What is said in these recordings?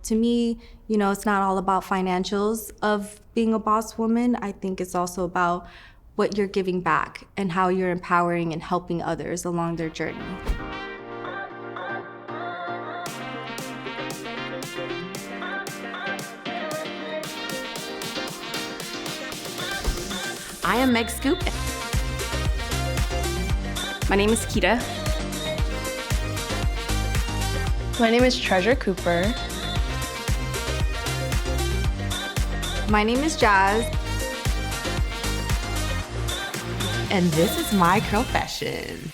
To me, it's not all about financials of being a boss woman. I think it's also about what you're giving back and how you're empowering and helping others along their journey. I am Meg Scoop. My name is Keeta. My name is Treasure Cooper. My name is Jazz. And this is my Curlfession.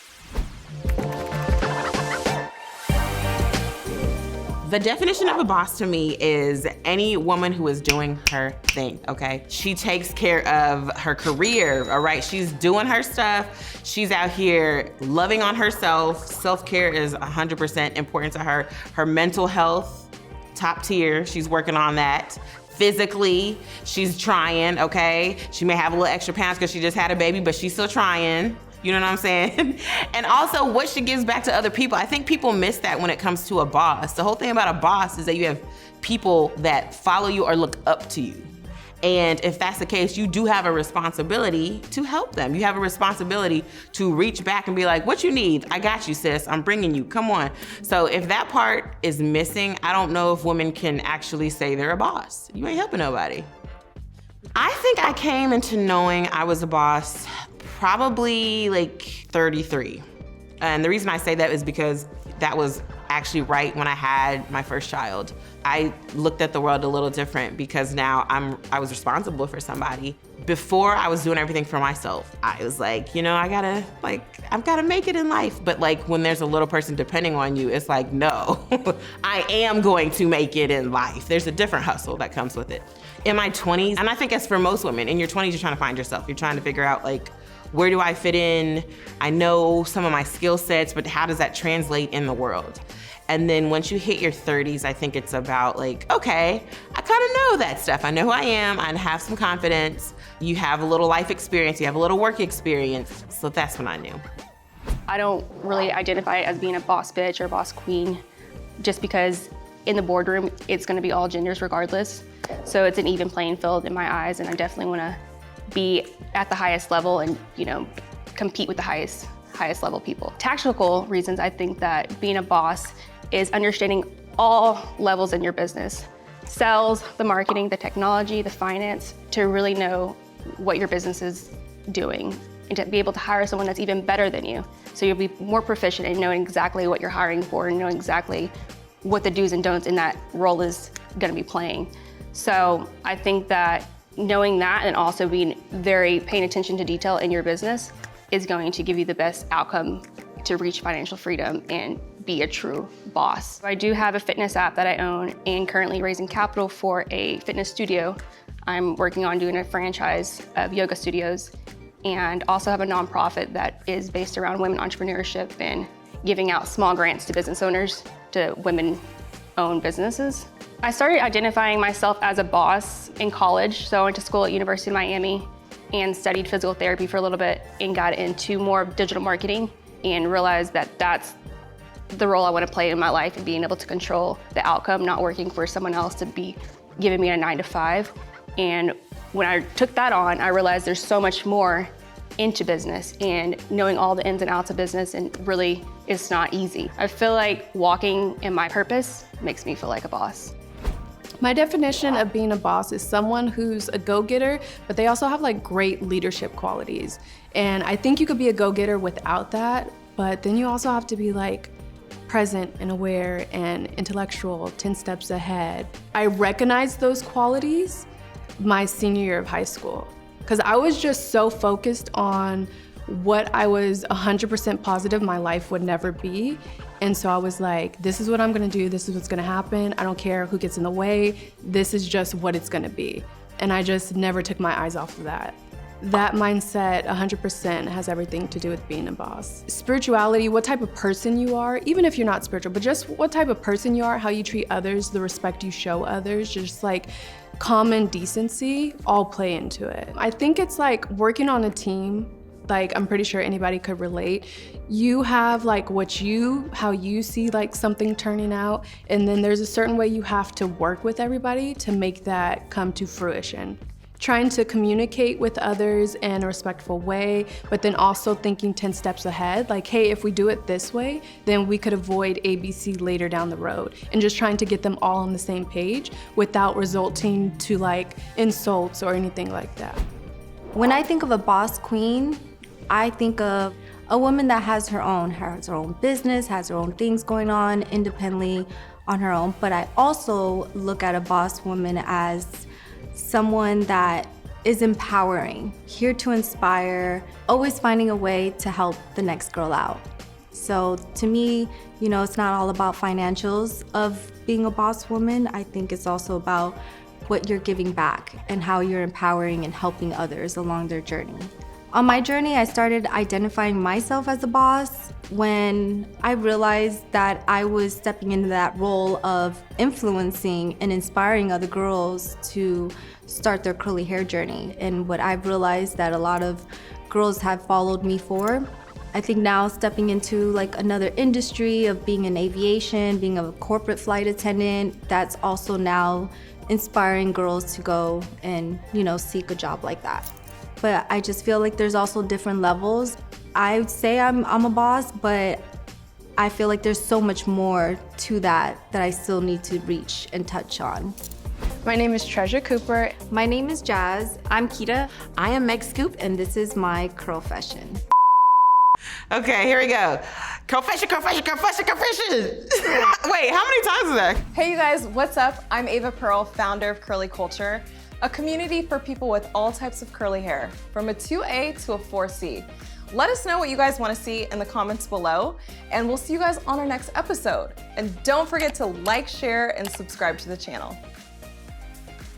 The definition of a boss to me is any woman who is doing her thing, okay? She takes care of her career, all right? She's doing her stuff. She's out here loving on herself. Self-care is 100% important to her. Her mental health, top tier, she's working on that. Physically, she's trying, okay? She may have a little extra pounds because she just had a baby, but she's still trying. You know what I'm saying? And also what she gives back to other people. I think people miss that when it comes to a boss. The whole thing about a boss is that you have people that follow you or look up to you. And if that's the case, you do have a responsibility to help them. You have a responsibility to reach back and be like, what you need? I got you, sis. I'm bringing you, come on. So if that part is missing, I don't know if women can actually say they're a boss. You ain't helping nobody. I think I came into knowing I was a boss probably like 33. And the reason I say that is because that was actually right when I had my first child. I looked at the world a little different because now I was responsible for somebody. Before I was doing everything for myself. I was like, I've gotta make it in life. But like when there's a little person depending on you, it's like, no, I am going to make it in life. There's a different hustle that comes with it. In my 20s, and I think that's for most women, in your 20s, you're trying to find yourself. You're trying to figure out like, where do I fit in? I know some of my skill sets, but how does that translate in the world? And then once you hit your 30s, I think it's about like, okay, I kind of know that stuff. I know who I am, I have some confidence. You have a little life experience, you have a little work experience. So that's when I knew. I don't really identify as being a boss bitch or a boss queen, just because in the boardroom, it's gonna be all genders regardless. So it's an even playing field in my eyes, and I definitely wanna be at the highest level and compete with the highest level people. Tactical reasons, I think that being a boss is understanding all levels in your business. Sales, the marketing, the technology, the finance, to really know what your business is doing and to be able to hire someone that's even better than you. So you'll be more proficient in knowing exactly what you're hiring for and knowing exactly what the do's and don'ts in that role is gonna be playing. So I think that knowing that and also being very paying attention to detail in your business is going to give you the best outcome to reach financial freedom and be a true boss. I do have a fitness app that I own and currently raising capital for a fitness studio. I'm working on doing a franchise of yoga studios and also have a nonprofit that is based around women entrepreneurship and giving out small grants to business owners, to women-owned businesses. I started identifying myself as a boss in college. So I went to school at University of Miami and studied physical therapy for a little bit and got into more of digital marketing and realized that that's the role I want to play in my life and being able to control the outcome, not working for someone else to be giving me a 9-to-5. And when I took that on, I realized there's so much more into business and knowing all the ins and outs of business, and really it's not easy. I feel like walking in my purpose makes me feel like a boss. My definition of being a boss is someone who's a go-getter, but they also have like great leadership qualities. And I think you could be a go-getter without that, but then you also have to be like present and aware and intellectual, 10 steps ahead. I recognized those qualities my senior year of high school, because I was just so focused on what I was 100% positive my life would never be. And so I was like, this is what I'm gonna do, this is what's gonna happen, I don't care who gets in the way, this is just what it's gonna be. And I just never took my eyes off of that. That mindset 100% has everything to do with being a boss. Spirituality, what type of person you are, even if you're not spiritual, but just what type of person you are, how you treat others, the respect you show others, just like common decency, all play into it. I think it's like working on a team like I'm pretty sure anybody could relate. You have like how you see like something turning out, and then there's a certain way you have to work with everybody to make that come to fruition. Trying to communicate with others in a respectful way, but then also thinking 10 steps ahead, like, hey, if we do it this way, then we could avoid ABC later down the road. And just trying to get them all on the same page without resulting to like insults or anything like that. When I think of a boss queen, I think of a woman that has her own business, has her own things going on independently on her own. But I also look at a boss woman as someone that is empowering, here to inspire, always finding a way to help the next girl out. So to me, it's not all about financials of being a boss woman. I think it's also about what you're giving back and how you're empowering and helping others along their journey. On my journey, I started identifying myself as a boss when I realized that I was stepping into that role of influencing and inspiring other girls to start their curly hair journey. And what I've realized that a lot of girls have followed me for. I think now stepping into like another industry of being in aviation, being a corporate flight attendant, that's also now inspiring girls to go and, seek a job like that. But I just feel like there's also different levels. I would say I'm a boss, but I feel like there's so much more to that I still need to reach and touch on. My name is Treasure Cooper. My name is Jazz. I'm Keeta. I am Meg Scoop. And this is my Curlfession. Okay, here we go. Curlfession. Wait, how many times is that? Hey you guys, what's up? I'm Ava Pearl, founder of Curly Culture, a community for people with all types of curly hair, from a 2A to a 4C. Let us know what you guys want to see in the comments below, and we'll see you guys on our next episode. And don't forget to like, share, and subscribe to the channel.